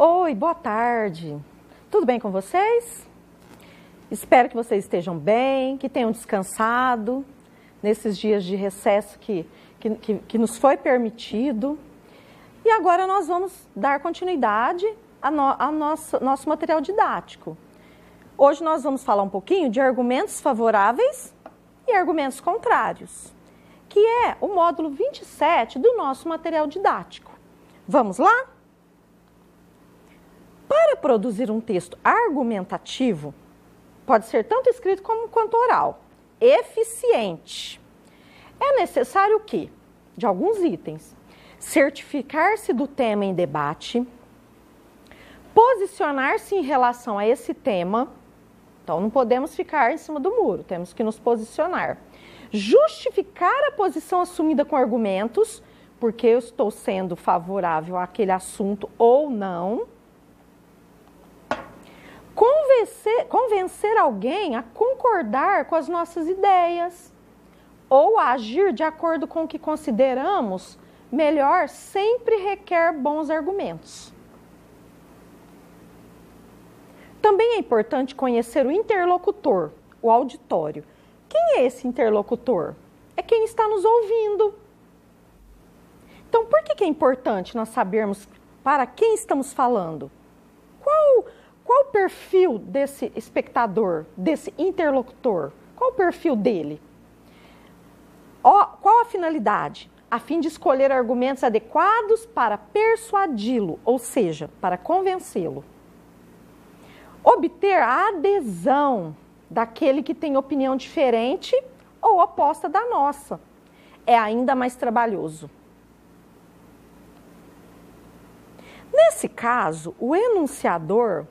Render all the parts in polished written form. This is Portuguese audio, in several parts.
Oi, boa tarde. Tudo bem com vocês? Espero que vocês estejam bem, que tenham descansado nesses dias de recesso que nos foi permitido. E agora nós vamos dar continuidade ao nosso material didático. Hoje nós vamos falar um pouquinho de argumentos favoráveis e argumentos contrários, que é o módulo 27 do nosso material didático. Vamos lá? Para produzir um texto argumentativo, pode ser tanto escrito quanto oral, eficiente, é necessário o quê? De alguns itens. Certificar-se do tema em debate, posicionar-se em relação a esse tema, então não podemos ficar em cima do muro, temos que nos posicionar. Justificar a posição assumida com argumentos, porque eu estou sendo favorável àquele assunto ou não. Convencer alguém a concordar com as nossas ideias ou a agir de acordo com o que consideramos melhor sempre requer bons argumentos. Também é importante conhecer o interlocutor, o auditório. Quem é esse interlocutor? É quem está nos ouvindo. Então, por que é importante nós sabermos para quem estamos falando? Qual o perfil desse espectador, desse interlocutor? Qual o perfil dele? Qual a finalidade? A fim de escolher argumentos adequados para persuadi-lo, ou seja, para convencê-lo. Obter a adesão daquele que tem opinião diferente ou oposta da nossa é ainda mais trabalhoso. Nesse caso, o enunciador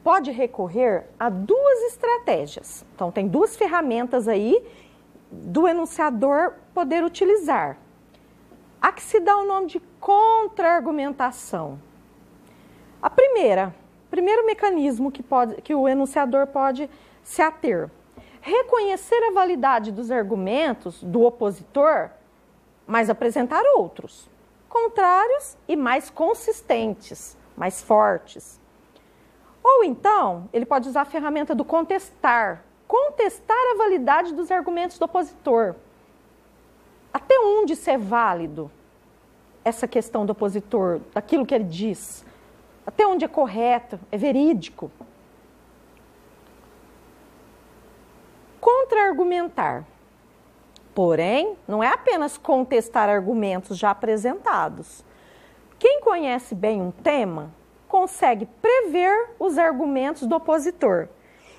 pode recorrer a duas estratégias. Então, tem duas ferramentas aí do enunciador poder utilizar. A que se dá o nome de contra-argumentação. A primeiro mecanismo que o enunciador pode se ater. Reconhecer a validade dos argumentos do opositor, mas apresentar outros, contrários e mais consistentes, mais fortes. Ou então, ele pode usar a ferramenta do contestar a validade dos argumentos do opositor. Até onde isso é válido, essa questão do opositor, daquilo que ele diz? Até onde é correto, é verídico? Contra-argumentar. Porém, não é apenas contestar argumentos já apresentados. Quem conhece bem um tema consegue prever os argumentos do opositor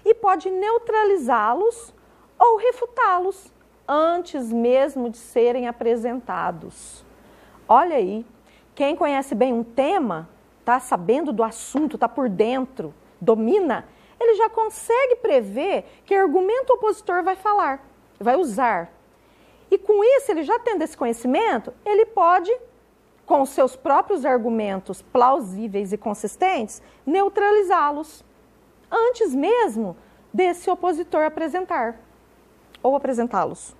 e pode neutralizá-los ou refutá-los antes mesmo de serem apresentados. Olha aí, quem conhece bem um tema, está sabendo do assunto, está por dentro, domina, ele já consegue prever que argumento o opositor vai falar, vai usar. E com isso, ele já tendo esse conhecimento, ele pode, com os seus próprios argumentos plausíveis e consistentes, neutralizá-los antes mesmo desse opositor apresentar ou apresentá-los.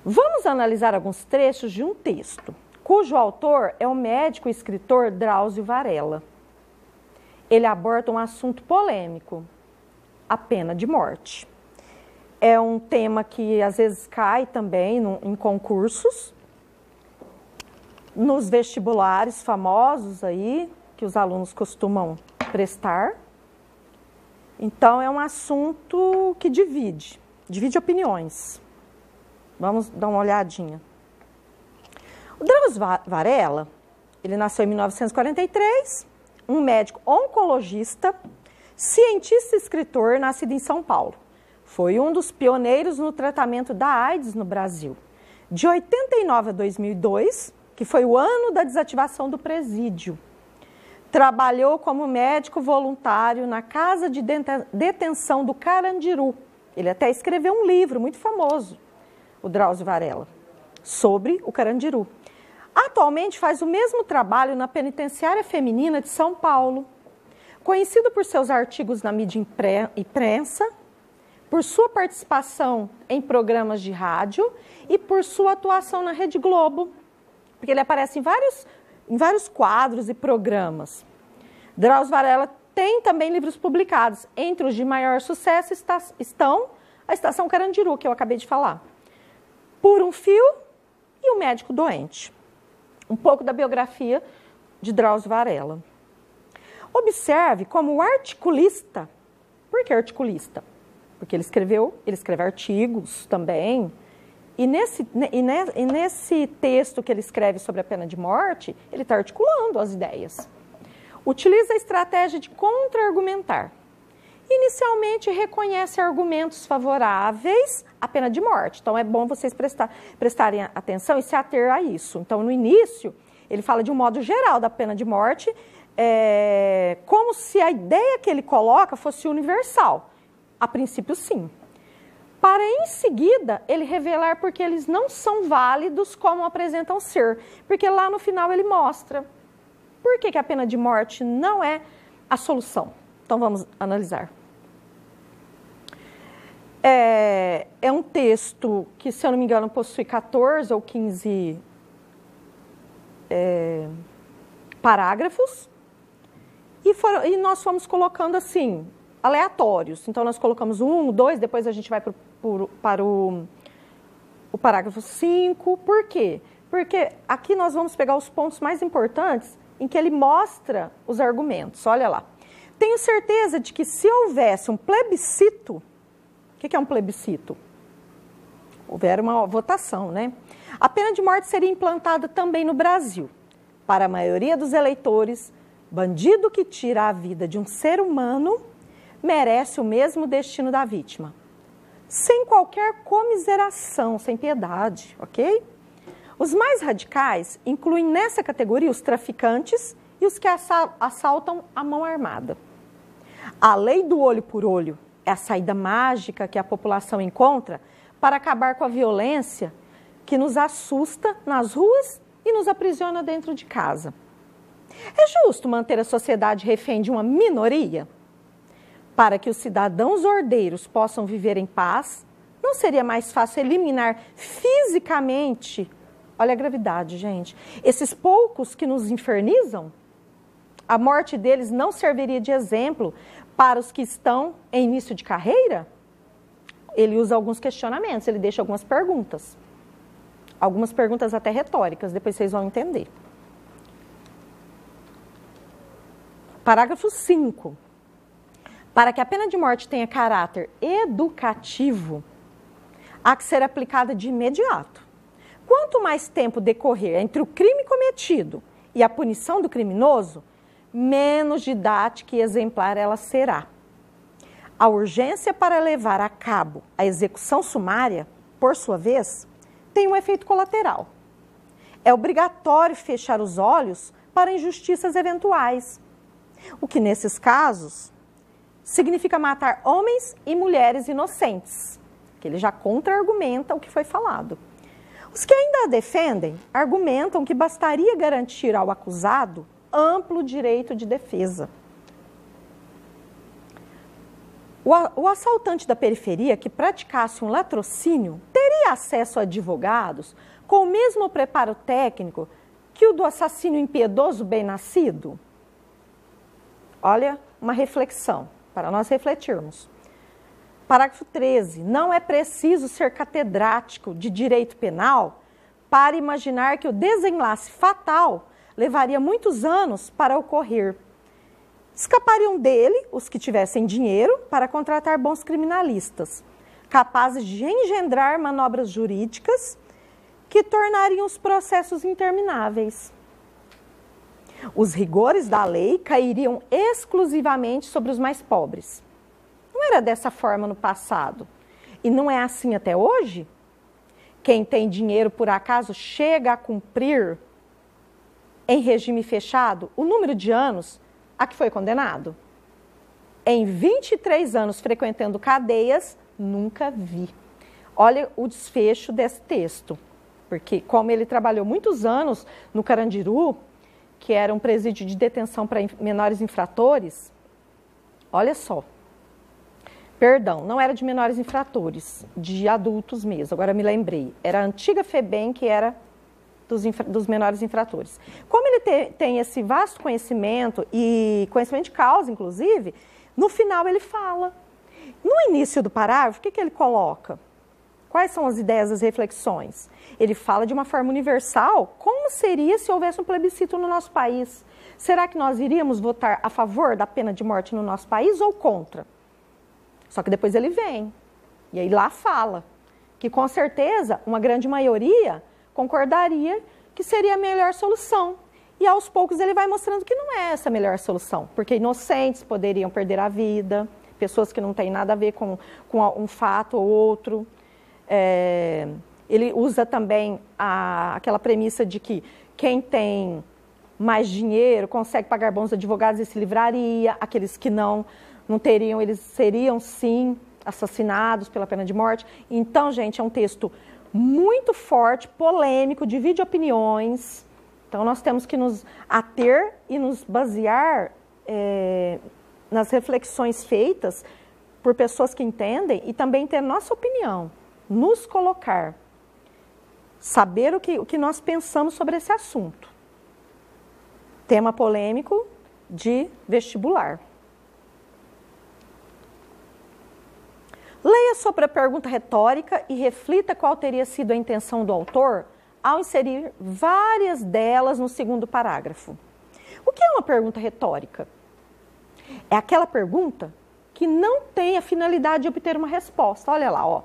Vamos analisar alguns trechos de um texto, cujo autor é o médico e escritor Drauzio Varela. Ele aborda um assunto polêmico, a pena de morte. É um tema que às vezes cai também em concursos, nos vestibulares famosos aí, que os alunos costumam prestar. Então, é um assunto que divide opiniões. Vamos dar uma olhadinha. O Drauzio Varela, ele nasceu em 1943, um médico oncologista, cientista e escritor, nascido em São Paulo. Foi um dos pioneiros no tratamento da AIDS no Brasil. De 89 a 2002, que foi o ano da desativação do presídio. Trabalhou como médico voluntário na casa de detenção do Carandiru. Ele até escreveu um livro muito famoso, o Drauzio Varela, sobre o Carandiru. Atualmente faz o mesmo trabalho na Penitenciária Feminina de São Paulo, conhecido por seus artigos na mídia imprensa, por sua participação em programas de rádio e por sua atuação na Rede Globo, porque ele aparece em vários em vários quadros e programas. Drauzio Varela tem também livros publicados. Entre os de maior sucesso estão a Estação Carandiru, que eu acabei de falar, Por um Fio e O Médico Doente. Um pouco da biografia de Drauzio Varela. Observe como o articulista. Por que articulista? Porque ele escreve artigos também. E nesse texto que ele escreve sobre a pena de morte, ele está articulando as ideias. Utiliza a estratégia de contra-argumentar. Inicialmente reconhece argumentos favoráveis à pena de morte. Então é bom vocês prestarem atenção e se ater a isso. Então no início ele fala de um modo geral da pena de morte, como se a ideia que ele coloca fosse universal. A princípio sim. Para em seguida ele revelar porque eles não são válidos como apresentam ser. Porque lá no final ele mostra por que a pena de morte não é a solução. Então vamos analisar. É um texto que, se eu não me engano, possui 14 ou 15 parágrafos. E nós fomos colocando assim, aleatórios. Então nós colocamos 1, 2, depois a gente vai para o parágrafo 5. Por quê? Porque aqui nós vamos pegar os pontos mais importantes em que ele mostra os argumentos. Olha lá. Tenho certeza de que se houvesse um plebiscito, o que é um plebiscito? Houver uma votação, né? A pena de morte seria implantada também no Brasil. Para a maioria dos eleitores, bandido que tira a vida de um ser humano merece o mesmo destino da vítima. Sem qualquer comiseração, sem piedade, ok? Os mais radicais incluem nessa categoria os traficantes e os que assaltam a mão armada. A lei do olho por olho é a saída mágica que a população encontra para acabar com a violência que nos assusta nas ruas e nos aprisiona dentro de casa. É justo manter a sociedade refém de uma minoria? Para que os cidadãos ordeiros possam viver em paz, não seria mais fácil eliminar fisicamente, olha a gravidade, gente, esses poucos que nos infernizam? A morte deles não serviria de exemplo para os que estão em início de carreira? Ele usa alguns questionamentos, ele deixa algumas perguntas. Algumas perguntas até retóricas, depois vocês vão entender. Parágrafo 5. Para que a pena de morte tenha caráter educativo, há que ser aplicada de imediato. Quanto mais tempo decorrer entre o crime cometido e a punição do criminoso, menos didática e exemplar ela será. A urgência para levar a cabo a execução sumária, por sua vez, tem um efeito colateral. É obrigatório fechar os olhos para injustiças eventuais, o que, nesses casos, significa matar homens e mulheres inocentes, que ele já contra-argumenta o que foi falado. Os que ainda a defendem argumentam que bastaria garantir ao acusado amplo direito de defesa. O assaltante da periferia que praticasse um latrocínio teria acesso a advogados com o mesmo preparo técnico que o do assassínio impiedoso bem-nascido? Olha, uma reflexão, para nós refletirmos. Parágrafo 13. Não é preciso ser catedrático de direito penal para imaginar que o desenlace fatal levaria muitos anos para ocorrer. Escapariam dele os que tivessem dinheiro para contratar bons criminalistas, capazes de engendrar manobras jurídicas que tornariam os processos intermináveis. Os rigores da lei cairiam exclusivamente sobre os mais pobres. Não era dessa forma no passado. E não é assim até hoje? Quem tem dinheiro, por acaso, chega a cumprir, em regime fechado, o número de anos a que foi condenado? Em 23 anos frequentando cadeias, nunca vi. Olha o desfecho desse texto. Porque como ele trabalhou muitos anos no Carandiru, que era um presídio de detenção para menores infratores, olha só. Perdão, não era de menores infratores, de adultos mesmo, agora me lembrei. Era a antiga FEBEM, que era dos menores infratores. Como ele tem esse vasto conhecimento, e conhecimento de causa, inclusive, no final ele fala. No início do parágrafo, o que ele coloca? Quais são as ideias, as reflexões? Ele fala de uma forma universal, como seria se houvesse um plebiscito no nosso país? Será que nós iríamos votar a favor da pena de morte no nosso país ou contra? Só que depois ele vem, e aí lá fala que com certeza uma grande maioria concordaria que seria a melhor solução. E aos poucos ele vai mostrando que não é essa a melhor solução, porque inocentes poderiam perder a vida, pessoas que não têm nada a ver com um fato ou outro. Ele usa também aquela premissa de que quem tem mais dinheiro consegue pagar bons advogados e se livraria, aqueles que não teriam, eles seriam sim assassinados pela pena de morte. Então, gente, é um texto muito forte, polêmico, divide opiniões. Então, nós temos que nos ater e nos basear nas reflexões feitas por pessoas que entendem e também ter nossa opinião, nos colocar, saber o que nós pensamos sobre esse assunto. Tema polêmico de vestibular. Leia sobre a pergunta retórica e reflita qual teria sido a intenção do autor ao inserir várias delas no segundo parágrafo. O que é uma pergunta retórica? É aquela pergunta que não tem a finalidade de obter uma resposta. Olha lá, ó.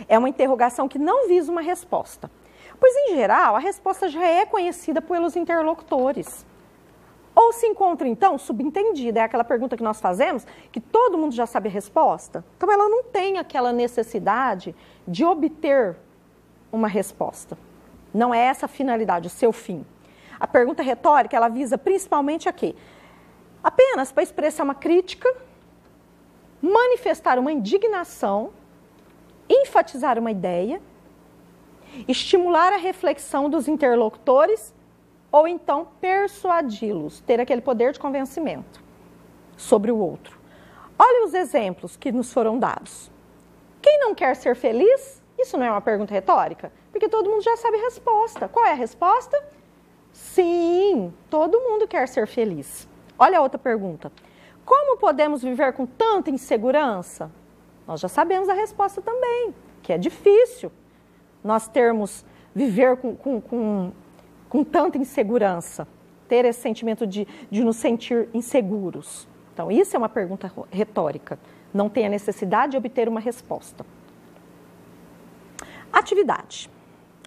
É uma interrogação que não visa uma resposta. Pois, em geral, a resposta já é conhecida pelos interlocutores. Ou se encontra, então, subentendida. É aquela pergunta que nós fazemos, que todo mundo já sabe a resposta. Então, ela não tem aquela necessidade de obter uma resposta. Não é essa a finalidade, o seu fim. A pergunta retórica, ela visa principalmente a quê? Apenas para expressar uma crítica, manifestar uma indignação, enfatizar uma ideia, estimular a reflexão dos interlocutores ou então persuadi-los, ter aquele poder de convencimento sobre o outro. Olha os exemplos que nos foram dados. Quem não quer ser feliz? Isso não é uma pergunta retórica? Porque todo mundo já sabe a resposta. Qual é a resposta? Sim, todo mundo quer ser feliz. Olha a outra pergunta. Como podemos viver com tanta insegurança? Nós já sabemos a resposta também, que é difícil nós viver com tanta insegurança, ter esse sentimento de nos sentir inseguros. Então, isso é uma pergunta retórica. Não tem a necessidade de obter uma resposta. Atividade.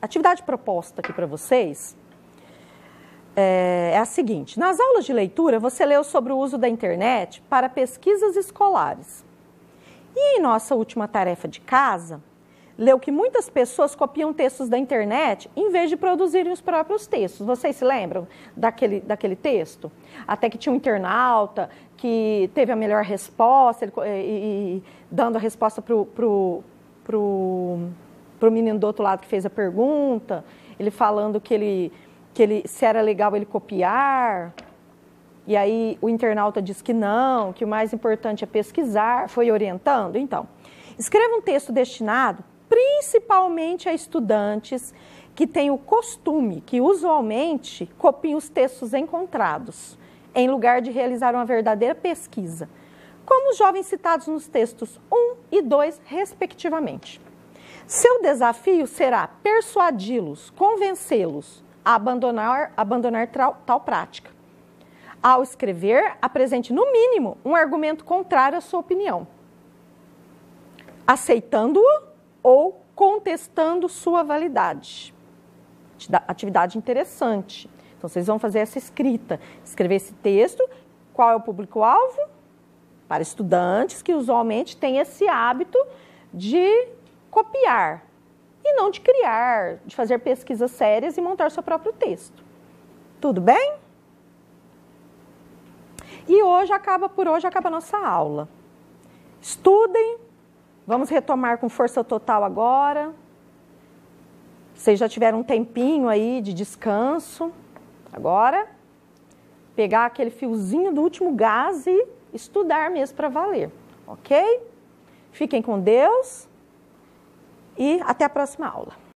A atividade proposta aqui para vocês é a seguinte. Nas aulas de leitura, você leu sobre o uso da internet para pesquisas escolares. E em nossa última tarefa de casa, leu que muitas pessoas copiam textos da internet em vez de produzirem os próprios textos. Vocês se lembram daquele texto? Até que tinha um internauta que teve a melhor resposta, dando a resposta para o menino do outro lado que fez a pergunta, ele falando que se era legal ele copiar. E aí o internauta disse que não, que o mais importante é pesquisar, foi orientando. Então, escreva um texto destinado principalmente a estudantes que têm o costume, que usualmente copiam os textos encontrados, em lugar de realizar uma verdadeira pesquisa, como os jovens citados nos textos 1 e 2, respectivamente. Seu desafio será persuadi-los, convencê-los a abandonar tal prática. Ao escrever, apresente, no mínimo, um argumento contrário à sua opinião, aceitando-o ou contestando sua validade. Atividade interessante. Então, vocês vão fazer essa escrita, escrever esse texto. Qual é o público-alvo? Para estudantes que usualmente têm esse hábito de copiar e não de criar, de fazer pesquisas sérias e montar seu próprio texto. Tudo bem? E por hoje acaba a nossa aula. Estudem. Vamos retomar com força total agora. Vocês já tiveram um tempinho aí de descanso. Agora, pegar aquele fiozinho do último gás e estudar mesmo para valer. Ok? Fiquem com Deus e até a próxima aula.